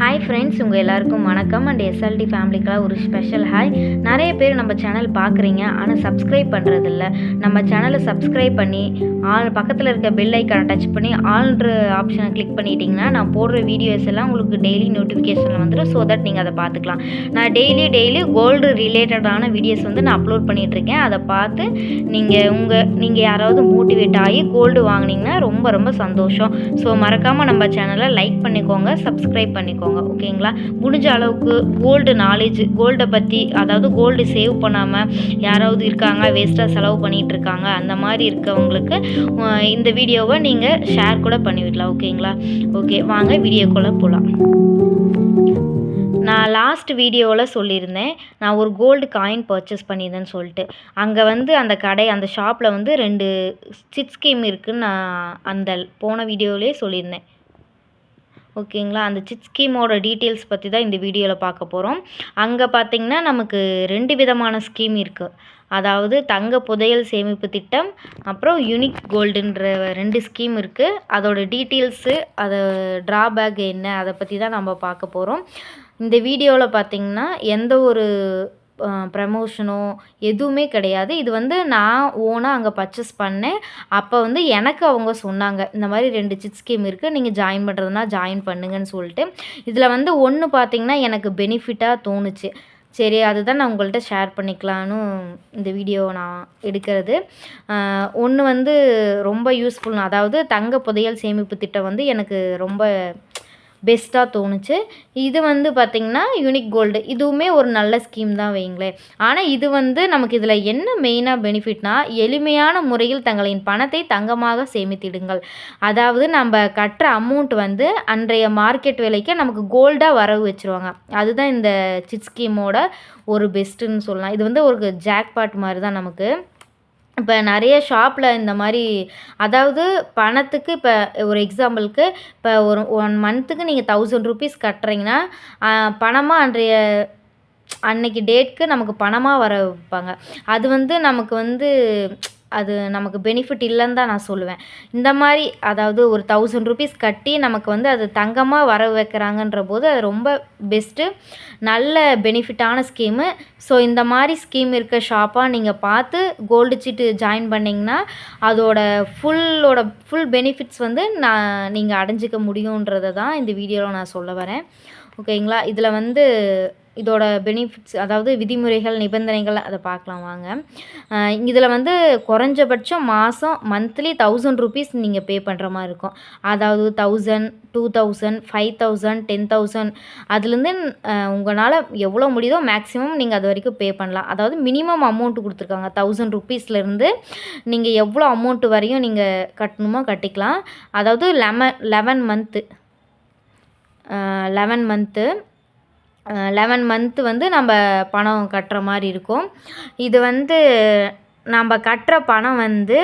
Hi friends, உங்கள் எல்லாருக்கும் வணக்கம். அண்ட் எஸ்எல்டி ஃபேமிலிக்கெலாம் ஒரு ஸ்பெஷல் ஹாய். நிறைய பேர் நம்ம சேனல் பார்க்குறீங்க, ஆனால் சப்ஸ்கிரைப் பண்ணுறதில்ல. நம்ம சேனலை சப்ஸ்கிரைப் பண்ணி பக்கத்தில் இருக்க பெல் ஐக்கானை டச் பண்ணி ஆல்ன்ற ஆப்ஷனை கிளிக் பண்ணிட்டீங்கன்னா நான் போடுற வீடியோஸ் எல்லாம் உங்களுக்கு டெய்லி நோட்டிஃபிகேஷன் வந்துடும். ஸோ தட் நீங்கள் அதை பார்த்துக்கலாம். நான் டெய்லி கோல்டு ரிலேட்டடான வீடியோஸ் வந்து நான் அப்லோட் பண்ணிகிட்ருக்கேன். அதை பார்த்து நீங்கள் யாராவது மோட்டிவேட் ஆகி கோல்டு வாங்கினீங்கன்னா ரொம்ப ரொம்ப சந்தோஷம். ஸோ மறக்காமல் நம்ம சேனலை லைக் பண்ணிக்கோங்க, சப்ஸ்கிரைப் பண்ணிக்கோங்க. ஓகேங்களா? முடிஞ்ச அளவுக்கு கோல்டு நாலேஜ், கோல்டை பற்றி, அதாவது கோல்டு சேவ் பண்ணாமல் யாராவது இருக்காங்க, வேஸ்ட்டாக செலவு பண்ணிகிட்டு இருக்காங்க, அந்த மாதிரி இருக்கவங்களுக்கு இந்த வீடியோவை நீங்கள் ஷேர் கூட பண்ணிவிடலாம். ஓகேங்களா? ஓகே, வாங்க வீடியோக்குள்ளே போகலாம். நான் லாஸ்ட் வீடியோவில் சொல்லியிருந்தேன், நான் ஒரு கோல்டு காயின் பர்ச்சேஸ் பண்ணியிருந்தேன்னு சொல்லிட்டு. அங்கே வந்து அந்த ஷாப்பில் வந்து 2 சிட் ஸ்கீம் இருக்குதுன்னு நான் அந்த போன வீடியோவிலே சொல்லியிருந்தேன். ஓகேங்களா? அந்த சிட் ஸ்கீமோட டீட்டெயில்ஸ் பற்றி தான் இந்த வீடியோவில் பார்க்க போகிறோம். அங்கே பார்த்திங்கன்னா நமக்கு 2 விதமான ஸ்கீம் இருக்குது. அதாவது தங்க புதையல் சேமிப்பு திட்டம், அப்புறம் யூனிக் கோல்டுன்ற 2 ஸ்கீம் இருக்குது. அதோட டீட்டெயில்ஸு, அது ட்ராபேக் என்ன, அதை பற்றி தான் நம்ம பார்க்க போகிறோம். இந்த வீடியோவில் பார்த்திங்கன்னா எந்த ஒரு ப்ரமோஷனோ எதுவுமே கிடையாது. இது வந்து நான் ஓனாக அங்கே பர்ச்சேஸ் பண்ணேன். அப்போ வந்து எனக்கு அவங்க சொன்னாங்க, இந்த மாதிரி 2 சிட் ஸ்கீம் இருக்குது, நீங்கள் ஜாயின் பண்ணுறதுனா ஜாயின் பண்ணுங்கன்னு சொல்லிட்டு. இதில் வந்து ஒன்று பார்த்திங்கன்னா எனக்கு பெனிஃபிட்டாக தோணுச்சு. சரி, அதுதான் நான் உங்கள்கிட்ட ஷேர் பண்ணிக்கலான்னு இந்த வீடியோவை நான் எடுக்கிறது. ஒன்று வந்து ரொம்ப யூஸ்ஃபுல், அதாவது தங்க புதையல் சேமிப்பு திட்டம் வந்து எனக்கு ரொம்ப பெஸ்ட்டாக தோணுச்சு. இது வந்து பார்த்திங்கன்னா யூனிக் கோல்டு, இதுவுமே ஒரு நல்ல ஸ்கீம் தான் வைங்களேன். ஆனால் இது வந்து நமக்கு இதில் என்ன மெயினாக பெனிஃபிட்னா, எளிமையான முறையில் தங்களின் பணத்தை தங்கமாக சேமித்திடுங்கள். அதாவது நம்ம கட்டுற அமௌண்ட் வந்து அன்றைய மார்க்கெட் விலைக்கு நமக்கு கோல்டாக வரவு வச்சுருவாங்க. அதுதான் இந்த சிட் ஸ்கீமோட ஒரு பெஸ்ட்டுன்னு சொல்லலாம். இது வந்து ஒரு ஜாக்பாட் மாதிரி தான் நமக்கு. இப்போ நிறைய ஷாப்பில் இந்த மாதிரி, அதாவது பணத்துக்கு, இப்போ ஒரு எக்ஸாம்பிளுக்கு இப்போ ஒரு 1 மந்த்துக்கு நீங்கள் 1000 ரூபீஸ் கட்டுறீங்கன்னா பணமாக அன்னைக்கு டேட்க்கு நமக்கு பணமாக வர வைப்பாங்க. அது வந்து நமக்கு வந்து அது நமக்கு பெனிஃபிட் இல்லைன்னு தான் நான் சொல்லுவேன். இந்த மாதிரி, அதாவது ஒரு 1000 ரூபீஸ் கட்டி நமக்கு வந்து அது தங்கமாக வர வைக்கிறாங்கன்ற போது அது ரொம்ப பெஸ்ட்டு, நல்ல பெனிஃபிட்டான ஸ்கீமு. ஸோ இந்த மாதிரி ஸ்கீம் இருக்க ஷாப்பாக நீங்கள் பார்த்து கோல்டு சீட்டு ஜாயின் பண்ணிங்கன்னா அதோட ஃபுல் பெனிஃபிட்ஸ் வந்து நீங்கள் அடைஞ்சிக்க முடியுன்றதை தான் இந்த வீடியோவில் நான் சொல்ல வரேன். ஓகேங்களா? இதில் வந்து இதோட பெனிஃபிட்ஸ், அதாவது விதிமுறைகள், நிபந்தனைகள், அதை பார்க்கலாம் வாங்க. இதில் வந்து குறைஞ்சபட்சம் மந்த்லி 1000 ரூபீஸ் நீங்கள் பே பண்ணுற மாதிரி இருக்கும். அதாவது 1000, 2000, 5000, 10,000, அதுலேருந்து உங்களால் எவ்வளோ முடியுதோ மேக்ஸிமம் நீங்கள் அது வரைக்கும் பே பண்ணலாம். அதாவது மினிமம் அமௌண்ட்டு கொடுத்துருக்காங்க. 1000 ரூபீஸ்லேருந்து நீங்கள் எவ்வளோ அமௌண்ட்டு வரையும் நீங்கள் கட்டணுமோ கட்டிக்கலாம். அதாவது 11 மந்த்து வந்து நம்ம பணம் கட்டுற மாதிரி இருக்கும். இது வந்து நம்ம கட்டுற பணம் வந்து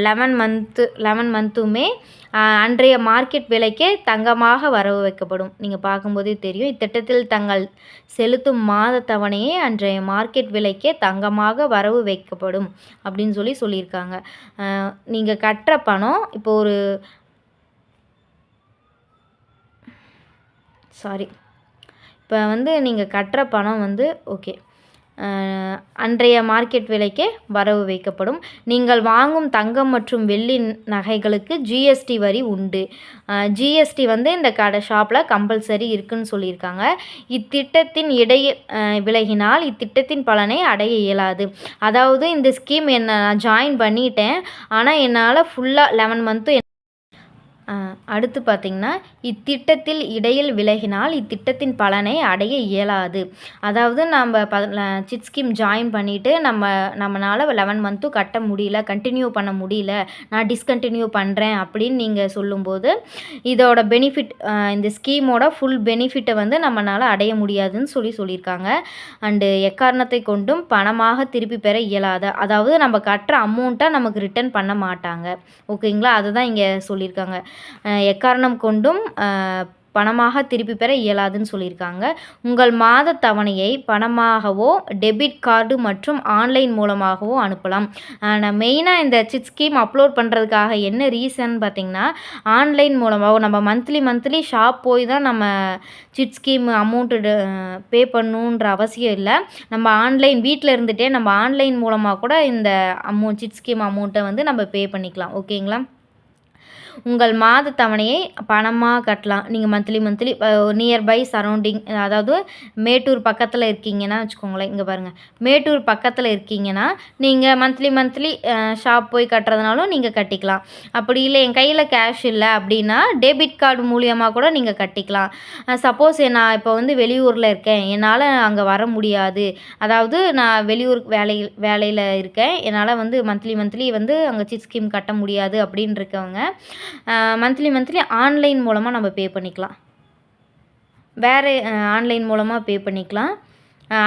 11 மந்த்துமே அன்றைய மார்க்கெட் விலைக்கே தங்கமாக வரவு வைக்கப்படும். நீங்கள் பார்க்கும்போதே தெரியும். இத்திட்டத்தில் தங்கள் செலுத்தும் மாத தவணையே அன்றைய மார்க்கெட் விலைக்கே தங்கமாக வரவு வைக்கப்படும் அப்படின்னு சொல்லியிருக்காங்க. நீங்கள் கட்டுற பணம் இப்போ இப்போ வந்து நீங்கள் கட்டுற பணம் வந்து அன்றைய மார்க்கெட் விலைக்கே வரவு வைக்கப்படும். நீங்கள் வாங்கும் தங்கம் மற்றும் வெள்ளி நகைகளுக்கு ஜிஎஸ்டி வரி உண்டு. ஜிஎஸ்டி வந்து இந்த ஷாப்பில் கம்பல்சரி இருக்குதுன்னு சொல்லியிருக்காங்க. இத்திட்டத்தின் விலகினால் இத்திட்டத்தின் பலனை அடைய இயலாது. அதாவது இந்த ஸ்கீம் நான் ஜாயின் பண்ணிட்டேன், ஆனால் என்னால் ஃபுல்லாக 11 மந்த்து அடுத்து பார்த்திங்கன்னா, இத்திட்டத்தில் இடையில் விலகினால் இத்திட்டத்தின் பலனை அடைய இயலாது. அதாவது நம்ம சிட் ஸ்கீம் ஜாயின் பண்ணிவிட்டு நம்மளால் 11 மந்த்தும் கட்ட முடியல, கண்டினியூ பண்ண முடியல, நான் டிஸ்கண்டினியூ பண்ணுறேன் அப்படின்னு நீங்கள் சொல்லும்போது இதோட பெனிஃபிட், இந்த ஸ்கீமோட ஃபுல் பெனிஃபிட்டை வந்து நம்மளால் அடைய முடியாதுன்னு சொல்லியிருக்காங்க. அண்டு எக்காரணத்தை கொண்டும் பணமாக திருப்பி பெற இயலாத, அதாவது நம்ம கட்டுற அமௌண்ட்டை நமக்கு ரிட்டர்ன் பண்ண மாட்டாங்க. ஓகேங்களா? அதுதான் இங்கே சொல்லியிருக்காங்க. எக்காரணம் கொண்டும் பணமாக திருப்பி பெற இயலாதுன்னு சொல்லியிருக்காங்க. உங்கள் மாத தவணையை பணமாகவோ டெபிட் கார்டு மற்றும் ஆன்லைன் மூலமாகவோ அனுப்பலாம். நான் மெயினாக இந்த சிட் ஸ்கீம் அப்லோட் பண்ணுறதுக்காக என்ன ரீசன் பார்த்திங்கன்னா, ஆன்லைன் மூலமாகவோ நம்ம மந்த்லி ஷாப் போய் தான் நம்ம சிட் ஸ்கீம் அமௌண்ட்டு பே பண்ணணுன்ற அவசியம் இல்லை. நம்ம ஆன்லைன் வீட்டில் இருந்துகிட்டே நம்ம ஆன்லைன் மூலமாக கூட இந்த சிட் ஸ்கீம் அமௌண்ட்டை வந்து நம்ம பே பண்ணிக்கலாம். ஓகேங்களா? உங்கள் மாத தவணையை பணமாக கட்டலாம். நீங்கள் மந்த்லி நியர்பை சரௌண்டிங், அதாவது மேட்டூர் பக்கத்தில் இருக்கீங்கன்னா வச்சுக்கோங்களேன். இங்கே பாருங்கள், மேட்டூர் பக்கத்தில் இருக்கீங்கன்னா நீங்கள் மந்த்லி ஷாப் போய் கட்டுறதுனாலும் நீங்கள் கட்டிக்கலாம். அப்படி இல்லை என் கையில் கேஷ் இல்லை அப்படின்னா டெபிட் கார்டு மூலியமாக கூட நீங்கள் கட்டிக்கலாம். சப்போஸ் நான் இப்போ வந்து வெளியூரில் இருக்கேன், என்னால் அங்கே வர முடியாது, அதாவது நான் வெளியூர் வேலையில் இருக்கேன், என்னால் வந்து மந்த்லி வந்து அங்கே சிட் ஸ்கீம் கட்ட முடியாது அப்படின்னு இருக்கவங்க மந்த்லி ஆன்லைன் மூலமாக நம்ம பே பண்ணிக்கலாம். வேறு ஆன்லைன் மூலமாக பே பண்ணிக்கலாம்.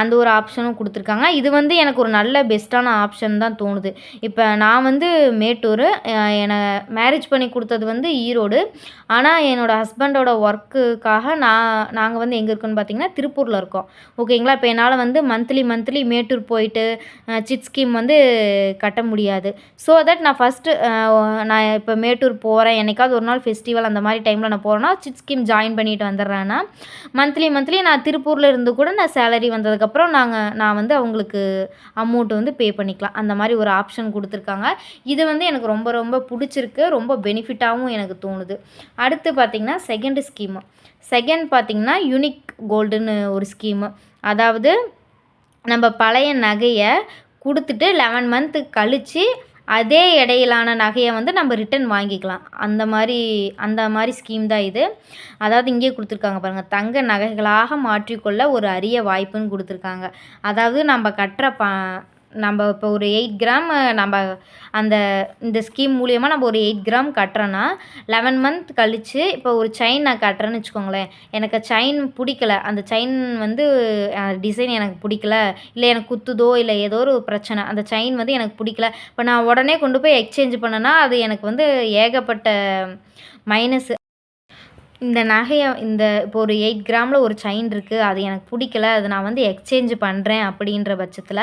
அந்த ஒரு ஆப்ஷனும் கொடுத்துருக்காங்க. இது வந்து எனக்கு ஒரு நல்ல பெஸ்ட்டான ஆப்ஷன் தான் தோணுது. இப்போ நான் வந்து மேட்டூர், என்னை மேரேஜ் பண்ணி கொடுத்தது வந்து ஈரோடு. ஆனால் என்னோடய ஹஸ்பண்டோட ஒர்க்குக்காக நாங்கள் வந்து எங்கே இருக்கோன்னு பார்த்திங்கன்னா திருப்பூரில் இருக்கோம். ஓகேங்களா? இப்போ என்னால் வந்து மந்த்லி மேட்டூர் போயிட்டு சிட் ஸ்கீம் வந்து கட்ட முடியாது. ஸோ தட் நான் ஃபஸ்ட்டு நான் இப்போ மேட்டூர் போகிறேன், என்னைக்காவது ஒரு நாள் ஃபெஸ்டிவல் அந்த மாதிரி டைமில் நான் போகிறேன்னா சிட் ஸ்கீம் ஜாயின் பண்ணிட்டு வந்துடுறேன்னா மந்த்லி நான் திருப்பூரில் இருந்து கூட நான் சேலரி வந்ததுக்கப்புறம் நான் வந்து அவங்களுக்கு அமௌண்ட் வந்து பே பண்ணிக்கலாம். அந்த மாதிரி ஒரு ஆப்ஷன் கொடுத்துருக்காங்க. இது வந்து எனக்கு ரொம்ப பிடிச்சிருக்கு. ரொம்ப பெனிஃபிட்டாகவும் எனக்கு தோணுது. அடுத்து பார்த்திங்கன்னா செகண்ட் பார்த்திங்கன்னா யூனிக் கோல்டுன்னு ஒரு ஸ்கீமு. அதாவது நம்ம பழைய நகையை கொடுத்துட்டு 11 மந்த்து கழித்து அதே இடையிலான நகையை வந்து நம்ம ரிட்டன் வாங்கிக்கலாம். அந்த மாதிரி ஸ்கீம் தான் இது. அதாவது இங்கேயே கொடுத்துருக்காங்க பாருங்கள், தங்க நகைகளாக மாற்றிக்கொள்ள ஒரு அரிய வாய்ப்புன்னு கொடுத்துருக்காங்க. அதாவது நம்ம இப்போ ஒரு 8 கிராம் நம்ம இந்த ஸ்கீம் மூலியமாக நம்ம ஒரு 8 கிராம் கட்டுறோன்னா 11 மந்த் கழித்து இப்போ ஒரு செயின் நான் கட்டுறேன்னு வச்சுக்கோங்களேன். எனக்கு செயின் பிடிக்கல, அந்த செயின் வந்து டிசைன் எனக்கு பிடிக்கல, இல்லை எனக்கு குத்துதோ இல்லை ஏதோ ஒரு பிரச்சனை, அந்த செயின் வந்து எனக்கு பிடிக்கல. இப்போ நான் உடனே கொண்டு போய் எக்ஸ்சேஞ்ச் பண்ணேன்னா அது எனக்கு வந்து ஏகப்பட்ட மைனஸ். இந்த நகையை இப்போ ஒரு 8 கிராமில் ஒரு செயின் இருக்குது, அது எனக்கு பிடிக்கல, அது நான் வந்து எக்ஸ்சேஞ்ச் பண்ணுறேன் அப்படின்ற பட்சத்தில்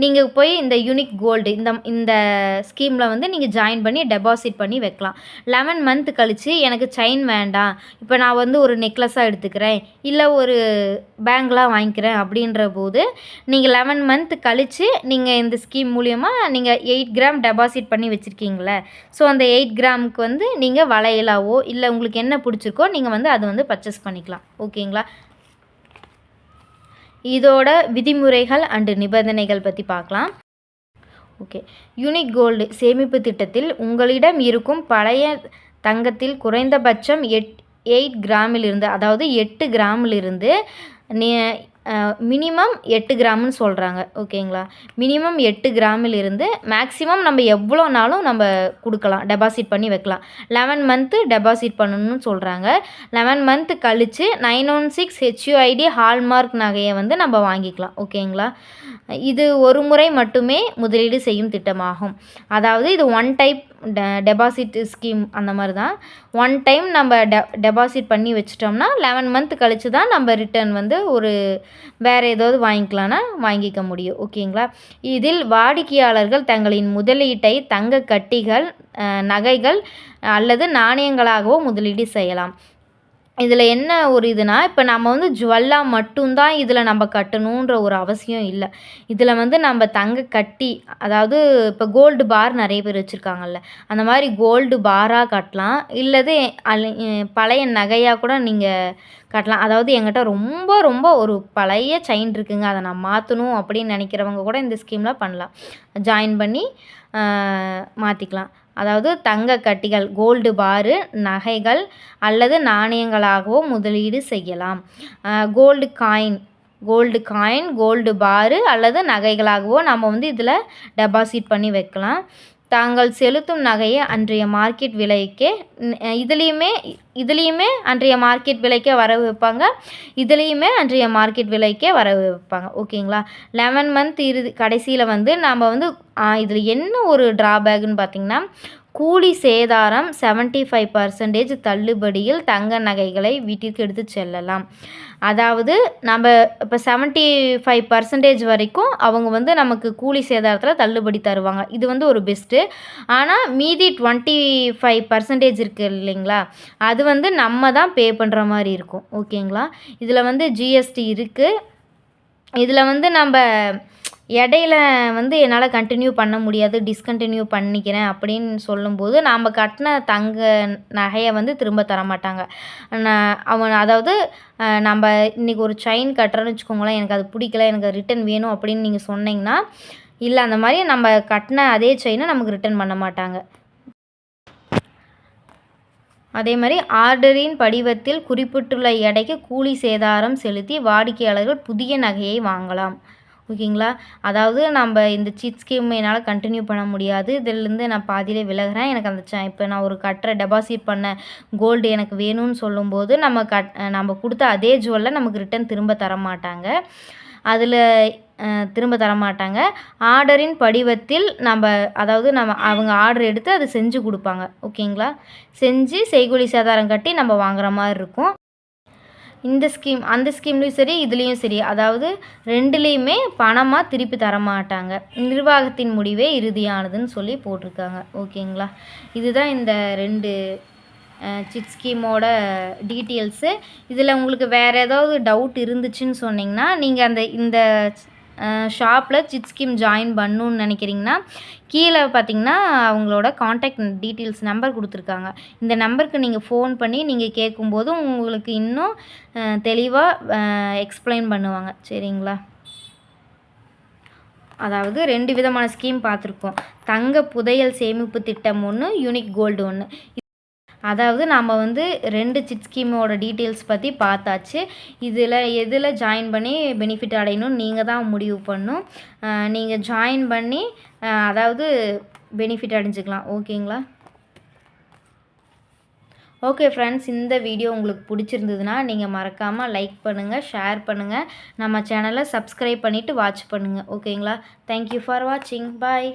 நீங்கள் போய் இந்த யூனிக் கோல்டு இந்த ஸ்கீமில் வந்து நீங்கள் ஜாயின் பண்ணி டெபாசிட் பண்ணி வைக்கலாம். 11 மந்த் கழித்து எனக்கு செயின் வேண்டாம், இப்போ நான் வந்து ஒரு நெக்லஸாக எடுத்துக்கிறேன், இல்லை ஒரு பேங்கிளாக வாங்கிக்கிறேன் அப்படின்ற போது நீங்கள் 11 மந்த் கழித்து நீங்கள் இந்த ஸ்கீம் மூலியமாக நீங்கள் 8 கிராம் டெபாசிட் பண்ணி வச்சுருக்கீங்களே, ஸோ அந்த 8 கிராமுக்கு வந்து நீங்கள் வளையலாவோ இல்லை உங்களுக்கு என்ன பிடிச்சிருக்கோ நீங்கள் வந்து அதை வந்து பர்ச்சேஸ் பண்ணிக்கலாம். ஓகேங்களா? இதோட விதிமுறைகள் அண்டு நிபந்தனைகள் பற்றி பார்க்கலாம். ஓகே, யூனிக் கோல்டு சேமிப்பு திட்டத்தில் உங்களிடம் இருக்கும் பழைய தங்கத்தில் குறைந்தபட்சம் 8 கிராமிலிருந்து, அதாவது 8 கிராமிலிருந்து மினிமம் 8 கிராம்னு சொல்கிறாங்க. ஓகேங்களா? மினிமம் 8 கிராமிலிருந்து மேக்ஸிமம் நம்ம எவ்வளோ நாளும் நம்ம கொடுக்கலாம், டெபாசிட் பண்ணி வைக்கலாம். 11 மந்த்து டெபாசிட் பண்ணணும்னு சொல்கிறாங்க. 11 மந்த்து கழித்து 916 HUID ஹால்மார்க் நகையை வந்து நம்ம வாங்கிக்கலாம். ஓகேங்களா? இது ஒரு முறை மட்டுமே முதலீடு செய்யும் திட்டமாகும். அதாவது இது ஒன் டைப் டெபாசிட் ஸ்கீம் அந்த மாதிரி தான். ஒன் டைம் நம்ம டெபாசிட் பண்ணி வச்சிட்டோம்னா 11 மந்த் கழித்து தான் நம்ம ரிட்டர்ன் வந்து ஒரு வேறு ஏதாவது வாங்கிக்க முடியும். ஓகேங்களா? இதில் வாடிக்கையாளர்கள் தங்களின் முதலீட்டை தங்க கட்டிகள், நகைகள் அல்லது நாணயங்களாகவோ முதலீடு செய்யலாம். இதில் என்ன ஒரு இதுனா, இப்போ நம்ம வந்து ஜுவல்லாக மட்டும்தான் இதில் நம்ம கட்டணுன்ற ஒரு அவசியம் இல்லை. இதில் வந்து நம்ம தங்க கட்டி, அதாவது இப்போ கோல்டு பார் நிறைய பேர் வச்சுருக்காங்கல்ல, அந்த மாதிரி கோல்டு பாராக கட்டலாம். இல்லது பழைய நகையாக கூட நீங்கள் கட்டலாம். அதாவது என்கிட்ட ரொம்ப ஒரு பழைய செயின் இருக்குங்க, அதை நான் மாற்றணும் அப்படின்னு நினைக்கிறவங்க கூட இந்த ஸ்கீமில் பண்ணலாம். ஜாயின் பண்ணி மாற்றிக்கலாம். அதாவது தங்க கட்டிகள், கோல்டு பாரு, நகைகள் அல்லது நாணயங்களாகவோ முதலீடு செய்யலாம். கோல்டு காயின், கோல்டு பாரு அல்லது நகைகளாகவோ நம்ம வந்து இதில் டெபாசிட் பண்ணி வைக்கலாம். தாங்கள் செலுத்தும் நகையை அன்றைய மார்க்கெட் விலைக்கே இதுலேயுமே அன்றைய மார்க்கெட் விலைக்கே வர வைப்பாங்க, இதுலேயுமே அன்றைய மார்க்கெட் விலைக்கே வர வைப்பாங்க. ஓகேங்களா? 11 மந்த் கடைசியில் வந்து நாம் வந்து இதில் என்ன ஒரு ட்ராபேக்குன்னு பார்த்திங்கன்னா, கூலி சேதாரம் 75% தள்ளுபடியில் தங்க நகைகளை வீட்டிற்கு எடுத்து செல்லலாம். அதாவது நம்ம இப்போ 75% வரைக்கும் அவங்க வந்து நமக்கு கூலி சேதாரத்தில் தள்ளுபடி தருவாங்க. இது வந்து ஒரு பெஸ்ட்டு. ஆனால் மீதி 25% இருக்குது இல்லைங்களா, அது வந்து நம்ம தான் பே பண்ணுற மாதிரி இருக்கும். ஓகேங்களா. இதில் வந்து ஜிஎஸ்டி இருக்குது. இதில் வந்து நம்ம இடையில வந்து என்னால் கன்டினியூ பண்ண முடியாது, டிஸ்கன்டினியூ பண்ணிக்கிறேன் அப்படின்னு சொல்லும்போது நாம் கட்டின தங்க நகையை வந்து திரும்ப தரமாட்டாங்க. அதாவது நம்ம இன்றைக்கி ஒரு செயின் கட்டுறோன்னு வச்சுக்கோங்களேன், எனக்கு அது பிடிக்கல, எனக்கு ரிட்டன் வேணும் அப்படின்னு நீங்கள் சொன்னீங்கன்னா, இல்லை அந்த மாதிரி நம்ம கட்டின அதே செயினை நமக்கு ரிட்டன் பண்ண மாட்டாங்க. அதே மாதிரி ஆர்டரின் படிவத்தில் குறிப்பிட்டுள்ள எடைக்கு கூலி சேதாரம் செலுத்தி வாடிக்கையாளர்கள் புதிய நகையை வாங்கலாம். ஓகேங்களா. அதாவது நம்ம இந்த சீட் ஸ்கீம் என்னால் கண்டினியூ பண்ண முடியாது, இதிலேருந்து நான் பாதியிலே விலகிறேன், எனக்கு அந்த இப்போ நான் ஒரு டெபாசிட் பண்ண கோல்டு எனக்கு வேணும்னு சொல்லும்போது நம்ம கொடுத்த அதே ஜுவல்லை நமக்கு ரிட்டன் திரும்ப தர மாட்டாங்க. அதில் திரும்ப தரமாட்டாங்க. ஆர்டரின் படிவத்தில் அதாவது அவங்க ஆர்டர் எடுத்து அதை செஞ்சு கொடுப்பாங்க. ஓகேங்களா. செஞ்சு செய்கூலி சேதாரம் கட்டி நம்ம வாங்குற மாதிரி இருக்கும். இந்த ஸ்கீம் அந்த ஸ்கீம்லேயும் சரி, இதுலேயும் சரி, அதாவது ரெண்டுலேயுமே பணமாக திருப்பி தரமாட்டாங்க. நிர்வாகத்தின் முடிவே இறுதியானதுன்னு சொல்லி போட்டிருக்காங்க. ஓகேங்களா. இதுதான் இந்த 2 சிட் ஸ்கீமோட டீட்டெயில்ஸு. இதில் உங்களுக்கு வேறு ஏதாவது டவுட் இருந்துச்சுன்னு சொன்னிங்கன்னா, நீங்கள் இந்த ஷாப்பில் சிட் ஸ்கீம் ஜாயின் பண்ணணுன்னு நினைக்கிறீங்கன்னா, கீழே பார்த்தீங்கன்னா அவங்களோட காண்டாக்ட் டீட்டெயில்ஸ் நம்பர் கொடுத்துருக்காங்க. இந்த நம்பருக்கு நீங்கள் ஃபோன் பண்ணி நீங்கள் கேட்கும்போது உங்களுக்கு இன்னும் தெளிவாக எக்ஸ்பிளைன் பண்ணுவாங்க. சரிங்களா. அதாவது 2 விதமான ஸ்கீம் பார்த்துருக்கோம். தங்க புதையல் சேமிப்பு திட்டம் ஒன்று, யூனிக் கோல்டு ஒன்று. அதாவது நம்ம வந்து 2 சிட் ஸ்கீமோட டீட்டெயில்ஸ் பற்றி பார்த்தாச்சு. எதில் ஜாயின் பண்ணி பெனிஃபிட் அடையணும்னு நீங்கள் தான் முடிவு பண்ணணும். நீங்கள் ஜாயின் பண்ணி அதாவது பெனிஃபிட் அடைஞ்சிக்கலாம். ஓகேங்களா. ஓகே ஃப்ரெண்ட்ஸ், இந்த வீடியோ உங்களுக்கு பிடிச்சிருந்ததுன்னா நீங்கள் மறக்காமல் லைக் பண்ணுங்கள், ஷேர் பண்ணுங்கள், நம்ம சேனலை சப்ஸ்கிரைப் பண்ணிவிட்டு வாட்ச் பண்ணுங்கள். ஓகேங்களா. தேங்க்யூ ஃபார் வாட்சிங். பாய்.